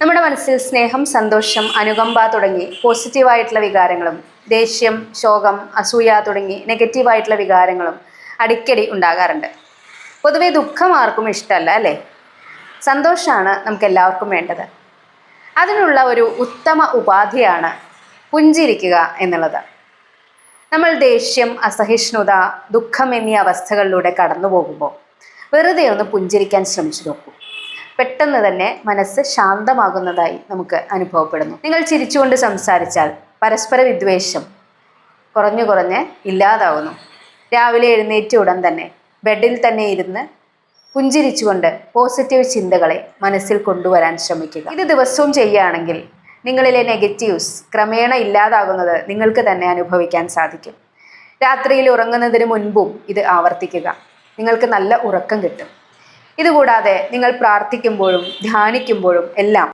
നമ്മുടെ മനസ്സിൽ സ്നേഹം, സന്തോഷം, അനുകമ്പ തുടങ്ങി പോസിറ്റീവായിട്ടുള്ള വികാരങ്ങളും ദേഷ്യം, ശോകം, അസൂയ തുടങ്ങി നെഗറ്റീവായിട്ടുള്ള വികാരങ്ങളും അടിക്കടി ഉണ്ടാകാറുണ്ട്. പൊതുവെ ദുഃഖം ആർക്കും ഇഷ്ടമല്ല അല്ലേ? സന്തോഷമാണ് നമുക്ക് എല്ലാവർക്കും വേണ്ടത്. അതിനുള്ള ഒരു ഉത്തമ ഉപാധിയാണ് പുഞ്ചിരിക്കുക എന്നുള്ളത്. നമ്മൾ ദേഷ്യം, അസഹിഷ്ണുത, ദുഃഖം എന്നീ അവസ്ഥകളിലൂടെ കടന്നു പോകുമ്പോൾ വെറുതെ ഒന്ന് പുഞ്ചിരിക്കാൻ ശ്രമിച്ചു നോക്കൂ. പെട്ടെന്ന് തന്നെ മനസ്സ് ശാന്തമാകുന്നതായി നമുക്ക് അനുഭവപ്പെടുന്നു. നിങ്ങൾ ചിരിച്ചുകൊണ്ട് സംസാരിച്ചാൽ പരസ്പര വിദ്വേഷം കുറഞ്ഞ് ഇല്ലാതാവുന്നു. രാവിലെ എഴുന്നേറ്റ ഉടൻ തന്നെ ബെഡിൽ തന്നെ ഇരുന്ന് പുഞ്ചിരിച്ചുകൊണ്ട് പോസിറ്റീവ് ചിന്തകളെ മനസ്സിൽ കൊണ്ടുവരാൻ ശ്രമിക്കുക. ഇത് ദിവസവും ചെയ്യുകയാണെങ്കിൽ നിങ്ങളിലെ നെഗറ്റീവ്സ് ക്രമേണ ഇല്ലാതാകുന്നത് നിങ്ങൾക്ക് തന്നെ അനുഭവിക്കാൻ സാധിക്കും. രാത്രിയിൽ ഉറങ്ങുന്നതിന് മുൻപും ഇത് ആവർത്തിക്കുക. നിങ്ങൾക്ക് നല്ല ഉറക്കം കിട്ടും. ഇതുകൂടാതെ നിങ്ങൾ പ്രാർത്ഥിക്കുമ്പോഴും ധ്യാനിക്കുമ്പോഴും എല്ലാം